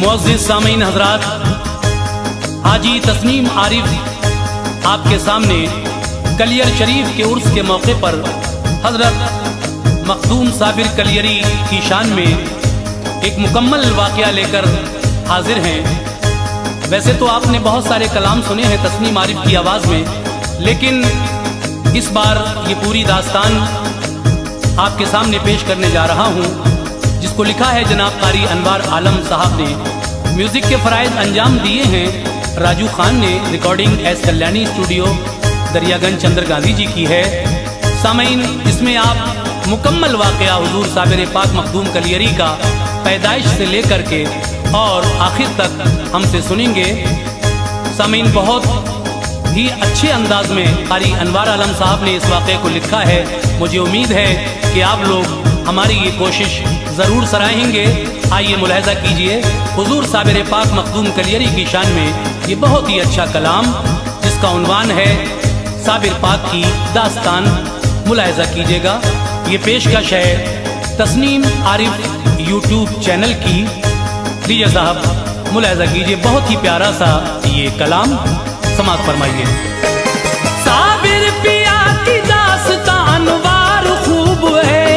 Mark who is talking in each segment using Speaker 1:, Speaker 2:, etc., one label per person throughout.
Speaker 1: मुअज़्ज़िज़ सामीन हज़रात, हाजी तस्नीम आरिफ आपके सामने कलियर शरीफ के उर्स के मौके पर हज़रत मखदूम साबिर कलियरी की शान में एक मुकम्मल वाक़या लेकर हाजिर हैं। वैसे तो आपने बहुत सारे कलाम सुने हैं तस्नीम आरिफ की आवाज़ में, लेकिन इस बार ये पूरी दास्तान आपके सामने पेश करने जा रहा हूँ, जिसको लिखा है जनाब कारी अनवार आलम साहब ने। म्यूज़िक के फ़राइज़ अंजाम दिए हैं राजू खान ने। Recording S Kalyani studio Daryaganj Chandra Gandhi ji की है। सामीन, इसमें आप मुकम्मल वाक़या हुज़ूर साबिर पाक मखदूम कलियरी का पैदाइश से लेकर के और आखिर तक हमसे सुनेंगे। सामीन, बहुत ही अच्छे अंदाज में कारी अनवार आलम साहब ने इस वाक़े को लिखा है। मुझे उम्मीद है कि आप लोग हमारी ये कोशिश ज़रूर सराहेंगे। आइए मुलाहिज़ा कीजिए हुज़ूर साबिर पाक मखदूम कलियरी की शान में ये बहुत ही अच्छा कलाम, जिसका उन्वान है साबिर पाक की दास्तान। मुलाहिज़ा कीजिएगा, ये पेशकश है तस्नीम आरिफ यूट्यूब चैनल की। लीजिए साहब, मुलाहिज़ा कीजिए, बहुत ही प्यारा सा ये कलाम समाअत फरमाइए। साबिर पिया की दास्तान वार खूब है,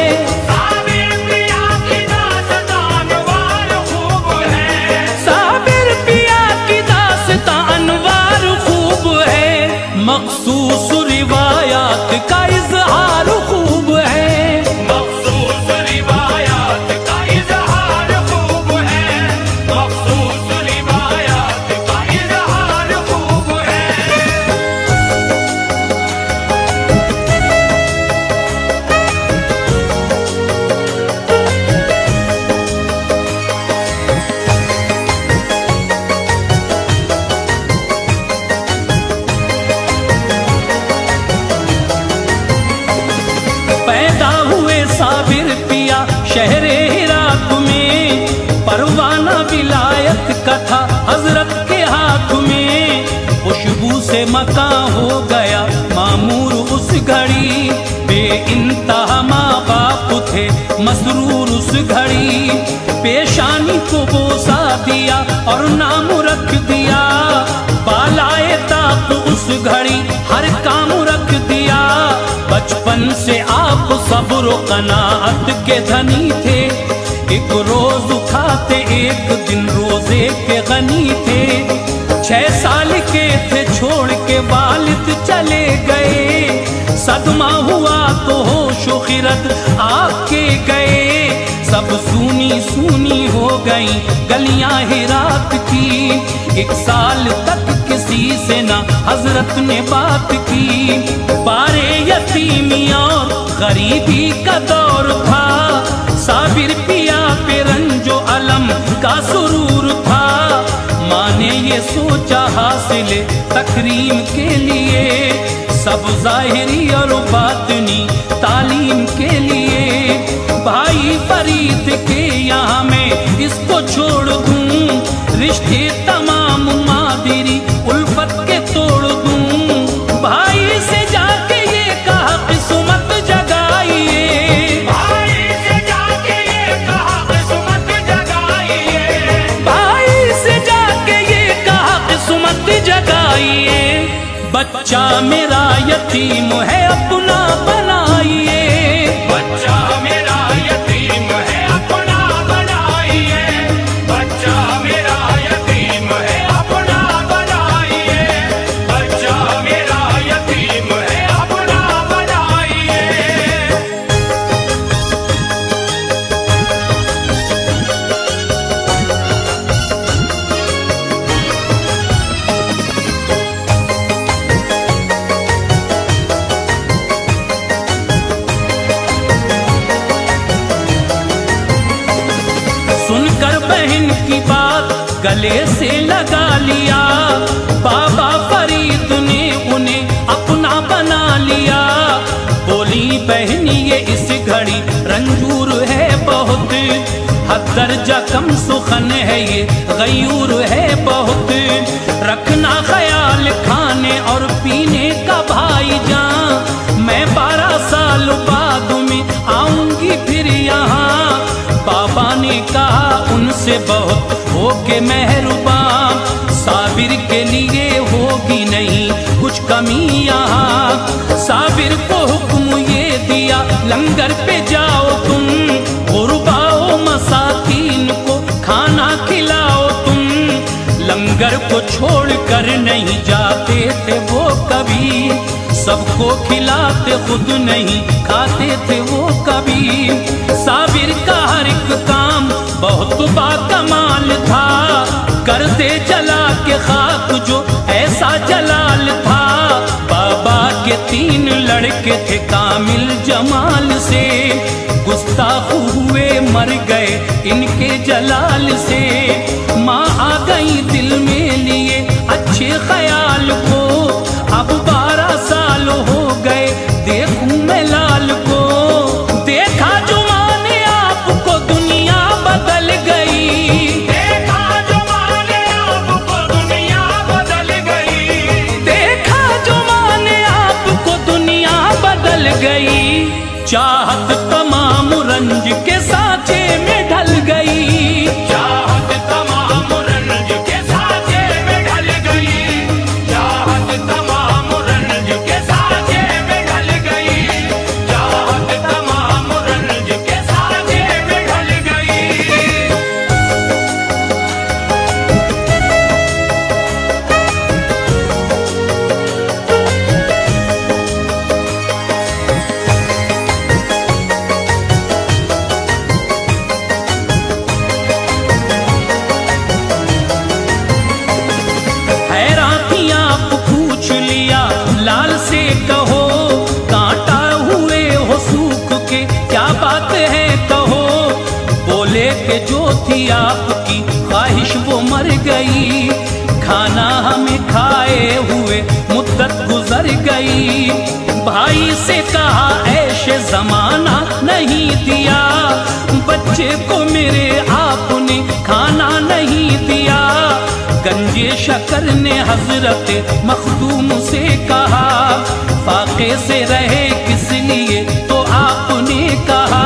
Speaker 1: मखसूस रिवायात का इज़हार खूब है,
Speaker 2: मखसूस रिवायात का इज़हार खूब है, मखसूस रिवायात का इज़हार खूब है।
Speaker 1: शहरे हिरात में परवाना विलायत का था हजरत के हाथ में। खुशबू से मका हो गया मामूर उस घड़ी, बेइंतहा माँ बाप थे मसरूर उस घड़ी। पेशानी को बोसा दिया और नाम रख दिया, बालाए ताक उस घड़ी हर काम रख दिया। बचपन से आप सब्र व कनाअत के धनी थे, एक रोज खाते एक दिन रोजे के गनी थे। 6 साल के थे छोड़ के वालिद चले गए, सदमा हुआ तो होश व खिरत आके गए। सब सूनी सूनी हो गई गलियां हिरात की, 1 साल तक किसी से ना हजरत ने बात की। बारे यतीमी और गरीबी का दौर था, साबिर पिया पे रंजो अलम का सुरूर था। माँ ने ये सोचा हासिल तकरीम के लिए, सब ज़ाहिरी और बातिनी तालीम के लिए। भाई फरीद के यहाँ मैं इसको छोड़ दूँ, रिश्ते तमाम मादिरी उल्फत के तोड़ दूँ। भाई से जाके ये कहा किस्मत जगाइए,
Speaker 2: भाई से जाके ये कहा किस्मत जगाइए,
Speaker 1: भाई से जाके ये कहा किस्मत जगाइए। बच्चा मेरा यतीम है अपना बनाइए,
Speaker 2: बच्चा मेरा यतीम है अपना बनाइए, बच्चा मेरा यतीम है अपना बनाइए, बच्चा मेरा यतीम है अपना बनाइए।
Speaker 1: सुनकर बहन की बात गले से लगा लिया, बाबा फरीद ने उन्हें दर्जा कम सुखन है ये, गयूर है बहुत। रखना ख्याल खाने और पीने का भाईजान, मैं 12 साल बाद में आऊंगी फिर यहाँ। बाबा ने कहा उनसे बहुत होके मेहरबान, साबिर के लिए होगी नहीं कुछ कमी यहाँ। साबिर को हुक्म ये दिया लंगर पे जाओ तुम, गुरबाओ मसाकीन को खाना खिलाओ तुम। लंगर को छोड़ कर नहीं जाते थे वो कभी, सबको खिलाते खुद नहीं खाते थे वो कभी। साबिर का हर एक काम बहुत बाकमाल था, करते जला के खाक जो ऐसा जलाल था। बाबा के 3 लड़के थे कामिल जमाल से, गुस्ताख हुए मर गए इनके जलाल से। माँ आ गई दिल में लिए अच्छे ख्याल को, अब 12 साल हो गए देखूं मैं लाल को। देखा जो माँ ने आपको दुनिया बदल गई,
Speaker 2: देखा जो माने आपको दुनिया बदल गई।
Speaker 1: देखा जो माँ ने आपको दुनिया बदल गई। चाहत तमाम रंज के सांचे में ढल गई,
Speaker 2: चाहत तमाम रंज के सांचे में ढल गई। चाहत तमाम रंज के सांचे में ढल गई। चाहत तमाम रंज के सांचे में ढल गई।
Speaker 1: हैरान थी आप पूछ लिया लाल से कहो, कांटा हुए हो सूख के क्या बात है कहो। बोले कि जो थी आपकी ख्वाहिश वो मर गई, खाना हमें खाए हुए मुद्दत गुजर गई। भाई से कहा ऐशे जमाना नहीं दिया, बच्चे को मेरे आपने खाना नहीं दिया। गंजे शकर ने हजरत मखदूम से कहा, फाके से रहे किस लिए तो आपने कहा।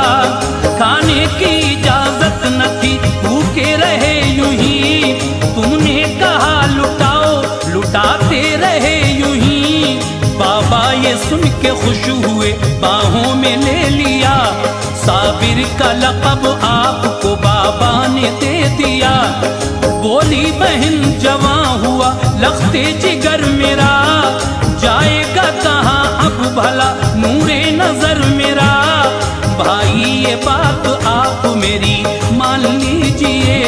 Speaker 1: खाने की इजाजत न थी भूखे रहे यूं ही, तुमने कहा लुटाओ लुटाते रहे यूं ही। बाबा ये सुन के खुश हुए बाहों में ले लिया, साबिर का लक़ब आपको बाबा ने दे दिया। बोली बहन जवां हुआ लख्ते जिगर मेरा, जाएगा कहाँ अब भला नूरे नजर मेरा। भाई ये बात आप मेरी मान लीजिए,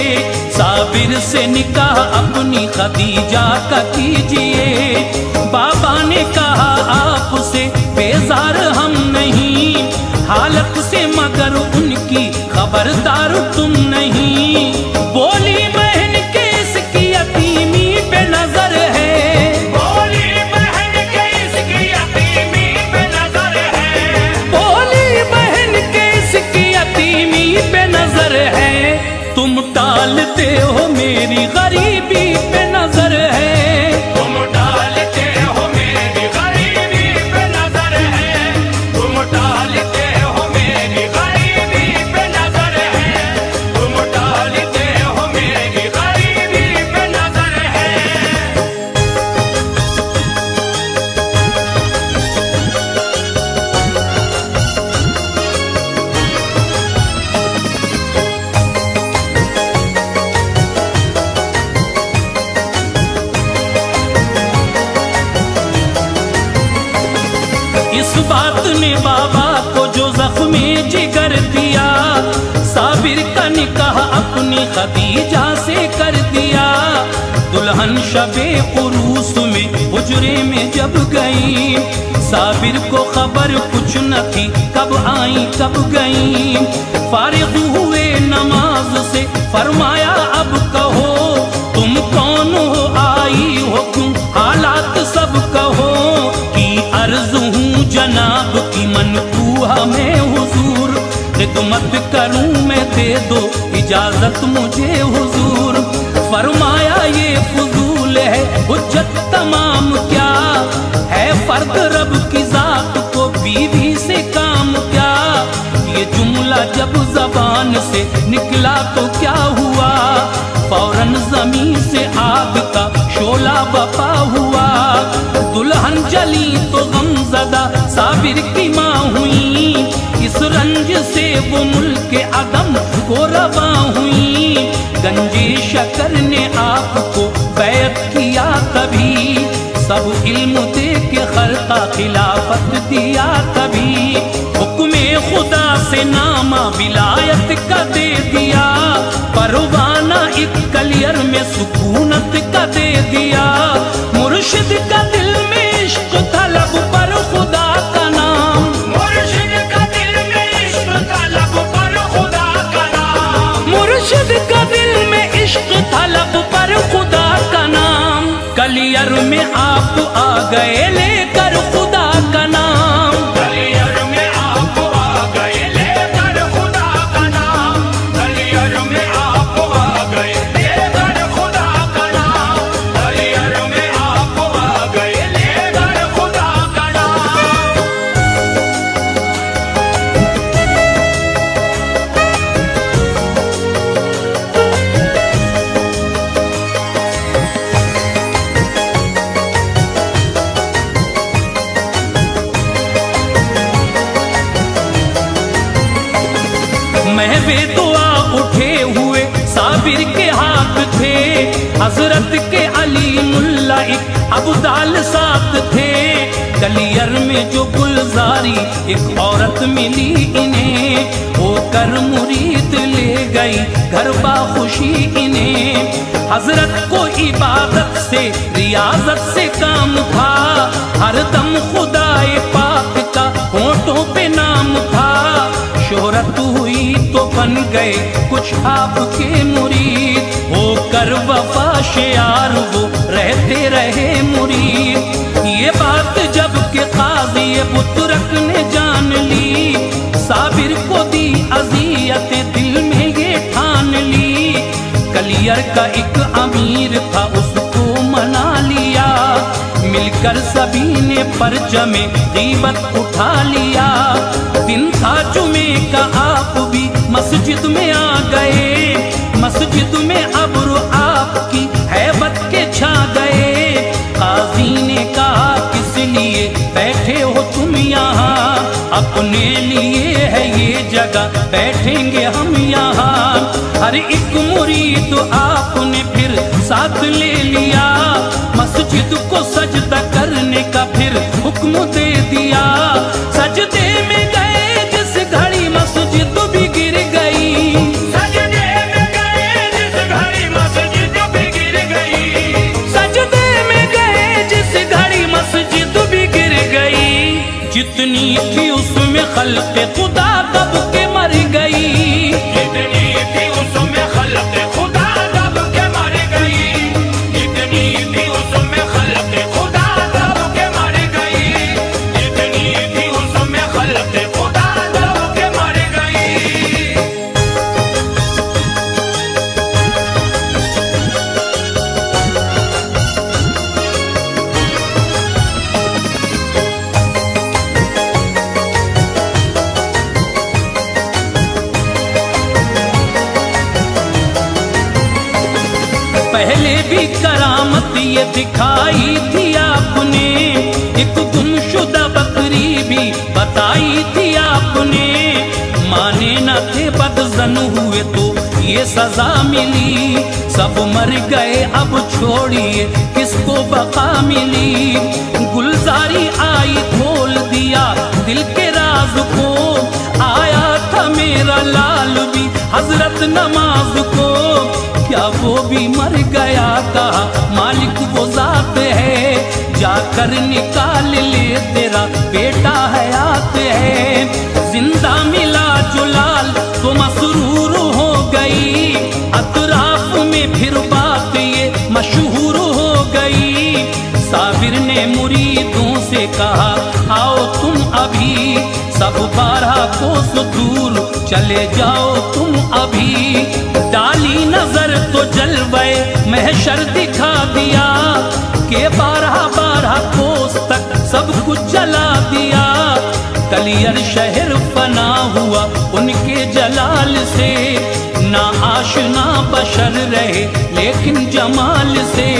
Speaker 1: साबिर से निकाह अपनी खदीजा का कीजिए। बाबा ने कहा आपसे बेजार हम नहीं, हालत से मगर उनकी खबरदार तुम नहीं। बोली बहन के इसकी यतीमी पे नजर है,
Speaker 2: बोली बहन के इसकी यतीमी पे नजर है।
Speaker 1: बोली बहन के इसकी यतीमी पे नजर है। तुम टालते हो मेरी गरीबी पे नजर है,
Speaker 2: तुम डालते हो मेरी गरीबी पे नजर है। तुम डालते हो मेरी गरीबी पे नजर है। तुम डालते हो मेरी गरीबी पे नजर है।
Speaker 1: इस बात ने बाबा को जो जख्मे जिगर दिया, साबिर का निकाह अपनी खदीजा से कर दिया। दुल्हन शबे उरूस में हुजरे में जब गई, साबिर को खबर कुछ न थी कब आई कब गई। फारिग हुए नमाज से फरमाया अब कहो, तुम कौन हो आई हो क्यों हालात सब कहो। कि अर्ज हूँ जनाब की मनकूहा में हुजूर, खिदमत करूँ मैं दे दो इजाजत मुझे हुजूर। फरमाया ये फजूल है हुज्जत तमाम, क्या है फर्क रब की जात को बीवी से काम क्या। ये जुमला जब जबान से निकला तो क्या हुआ, फौरन जमीन से आग का शोला बपा हुआ। दुल्हन जली तो गमज़दा साबिर की माँ हुई, इस रंज से वो मुल्क अदम को रवा हुई। गंजे शकर ने आपको बैत किया तभी, सब इल्म दे के खल्का खिलाफत दिया तभी। हुक्मे खुदा से नामा विलायत का दे दिया, परवाना एक कलियर में सुकूनत का दे दिया। मुर्शिद का दिल में इश्क था लब पर खुदा का नाम,
Speaker 2: मुर्शिद का दिल में इश्क था लब पर खुदा का नाम।
Speaker 1: मुर्शिद का दिल में इश्क था लब पर खुदा का नाम। कलियर में आप आ गए लेकर खुदा का नाम,
Speaker 2: कलियर में आप आ गए लेकर खुदा का नाम। कलियर में आप आ गए लेकर खुदा का नाम। कलियर में आप आ गए लेकर खुदा का नाम।
Speaker 1: महवे दुआ उठे हुए साबिर के हाथ थे, हजरत के अली मुल्ला एक अबदाल साथ थे। कलियर में जो गुलजारी एक औरत मिली इन्हें, होकर मुरीद ले गई घर बा खुशी इन्हें। हजरत को इबादत से रियाजत से काम था, हर दम खुदाए पाक का होठों पे नाम था। शोहरत हुई तो बन गए कुछ आपके मुरीद, होकर वफा शियार वो रहते रहे मुरीद। ये बात जब के काज़ी बुतरक ने जान ली, साबिर को दी अज़ियत दिल में ये ठान ली। कलियर का एक अमीर था उसको मना लिया, मिलकर सभी ने परचमे गीबत उठा लिया। दिन था जुमे का आप भी मस्जिद में आ गए, मस्जिद में अब्र आपकी हैबत के छा गए। काजी ने कहा किस लिए बैठे हो तुम यहाँ, अपने लिए है ये जगह बैठेंगे हम यहाँ। हर एक मुरीद आपने फिर साथ ले लिया, मस्जिद को सजदा करने का फिर हुक्म दे दिया। सजदे में गए जिस घड़ी मस्जिद भी गिर गई,
Speaker 2: सजदे में गए जिस घड़ी मस्जिद भी गिर गई।
Speaker 1: सजदे में गए जिस घड़ी मस्जिद भी गिर गई। जितनी थी उसमें खल्क़े खुदा दब के मर गई,
Speaker 2: जितनी थी उसमें खल्क़े खुदा दब के मर गई। जितनी थी उसमें खल्क़े खुदा दब के मर गई। जितनी थी उसमें खल्क़े खुदा दब के मर गई।
Speaker 1: पहले भी करामत ये दिखाई थी आपने, एक गुमशुदा बकरी भी बताई थी आपने। माने न थे बदजन हुए तो ये सजा मिली, सब मर गए अब छोड़िए किसको बका मिली। गुलजारी आई खोल दिया दिल के राज को, आया था मेरा लाल भी हजरत नमाज को। क्या वो भी मर गया था, मालिक वो जात है, जाकर निकाल ले तेरा बेटा हयात है। जिंदा मिला जो लाल तो मसरूर हो गई, अतराफ में फिर बात ये मशहूर हो गई। साबिर ने मुरीदों से कहा आओ तुम अभी, सब 12 कोस दूर चले जाओ तुम अभी। डाली नजर तो जलवे महशर दिखा दिया के 12 कोस तक सब कुछ जला दिया। कलियर शहर फना हुआ उनके जलाल से, ना आशना बशर रहे लेकिन जमाल से।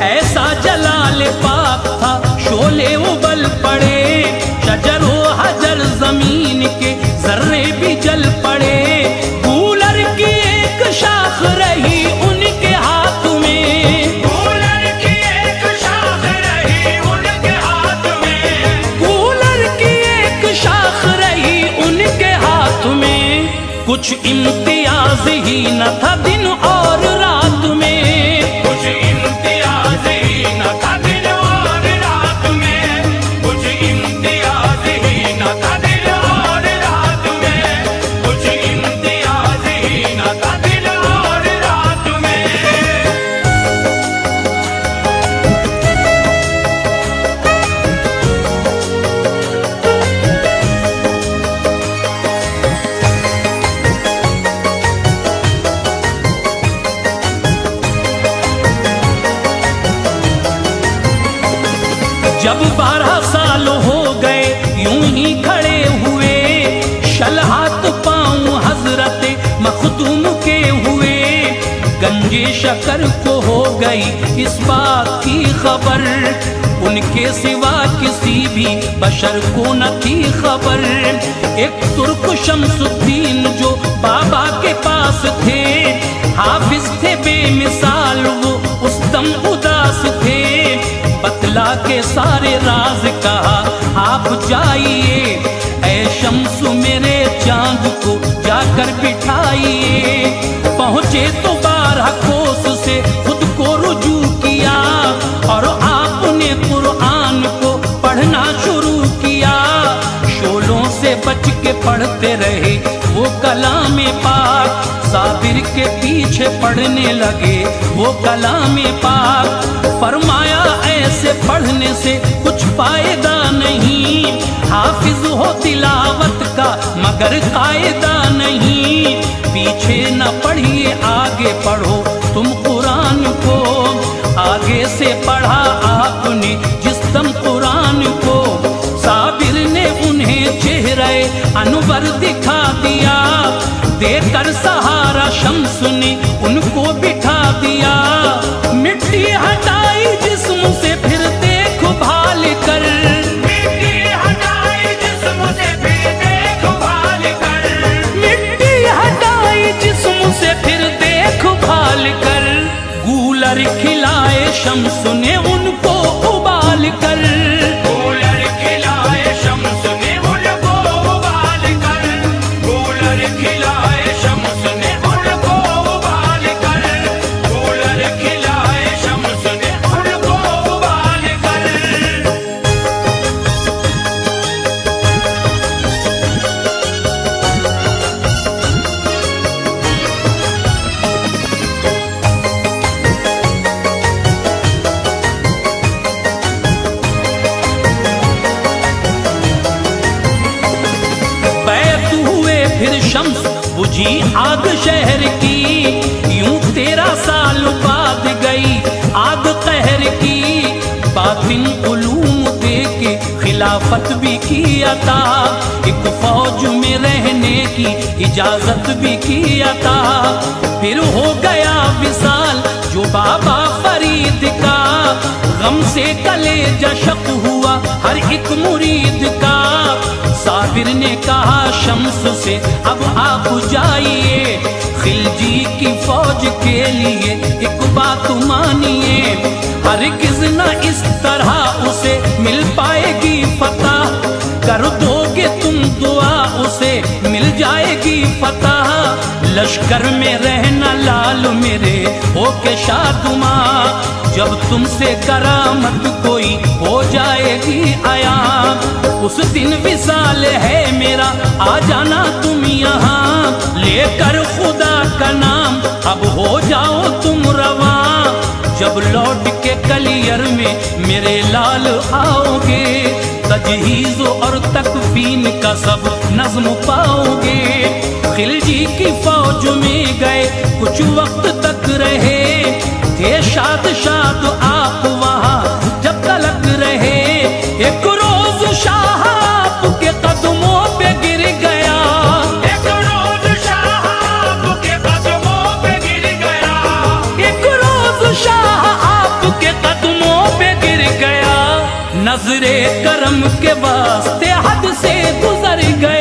Speaker 1: ऐसा जलाल पाक था शोले उबल पड़े, शजर व हजर जमीन के जर्रे भी जल पड़े। कूलर की एक शाख रही उनके हाथ में,
Speaker 2: कूलर की एक शाख रही उनके हाथ में,
Speaker 1: कूलर की एक शाख रही उनके हाथ में। कुछ इम्तियाज ही न था दिन और रात में,
Speaker 2: कुछ इम्तियाज ही न था दिन और रात में, कुछ इम्तियाज ही न था दिन और रात में, कुछ इम्तियाज ही न था दिन और रात में।
Speaker 1: जब 12 साल हो गए यूं ही खड़े हुए, शलहात पाँव हजरत मखदूम के हुए। गंजे शकर को हो गई इस बात की खबर, उनके सिवा किसी भी बशर को न थी खबर। एक तुर्क शमसुद्दीन जो बाबा के पास थे, हाफिज थे बेमिसाल वो उस दम उदास थे। बतला के सारे राज कहा आप जाइए, ऐ शम्सु मेरे चांद को जाकर बिठाइए। पहुँचे तो 12 कोस से खुद को रुजू किया, और आपने कुरान को पढ़ना शुरू किया। शोलों से बच के पढ़ते रहे वो कलाम पाक, साबिर के पीछे पढ़ने लगे वो कलाम पाक। फरमाया ऐसे पढ़ने से कुछ फायदा नहीं, हाफिज हो तिलावत का मगर कायदा नहीं। पीछे न पढ़िए आगे पढ़ो तुम कुरान को, आगे से पढ़ा आपने जिस दम कुरान को। साबिर ने उन्हें चेहरे अनवर दिखा दिया, देकर सहारा शम्स ने उनको बिठा दिया। मिट्टी हटाई जिस्म से फिर देखभाल कर,
Speaker 2: मिट्टी हटाई जिस्म से फिर देखभाल कर,
Speaker 1: मिट्टी हटाई जिस्म से फिर देखभाल कर। गूलर खिलाए शम्स ने उनको उबाल कर,
Speaker 2: कूलर खिलाए शम्स ने उनको उबाल कर, कूलर खिलाए शम्स ने उनको उबाल कर, कूलर खिलाए शम्स ने उनको उबाल कर।
Speaker 1: बैत हुए फिर शम्स बुझी आग शहर की, यूं 13 साल बाद गई आग कहर की। बातिन उलूम दे के खिलाफत भी किया था, एक फौज में रहने की इजाजत भी किया था। फिर हो गया विसाल जो बाबा फरीद का, गम से कलेजा शक हुआ हर एक मुरीद का। साबिर ने कहा शम्स से अब आप जाइए, खिलजी की फौज के लिए एक बात मानिए। हरगिज़ न इस तरह उसे मिल पाएगी फतह, कर दोगे तुम दुआ उसे मिल जाएगी फतह। लश्कर में रहना लाल मेरे होके शादुमा, जब तुमसे करामत कोई हो जाएगी आया। उस दिन विसाल है मेरा आ जाना तुम यहाँ, लेकर खुदा का नाम अब हो जाओ तुम रवा। जब लौट के कलियर में मेरे लाल आओगे, तज तजहीज़ और तकफीन का सब नज़्म पाओगे। खिलजी की फौज में गए कुछ वक्त तक रहे, थे शाद शाद आप वहाँ जब तलक रहे। एक रोज शाह आपके कदमों पे गिर गया,
Speaker 2: एक रोज शाह आपके कदमों पे गिर गया,
Speaker 1: एक रोज शाह आपके कदमों पे गिर गया। नजरे करम के वास्ते हद से गुजर गया।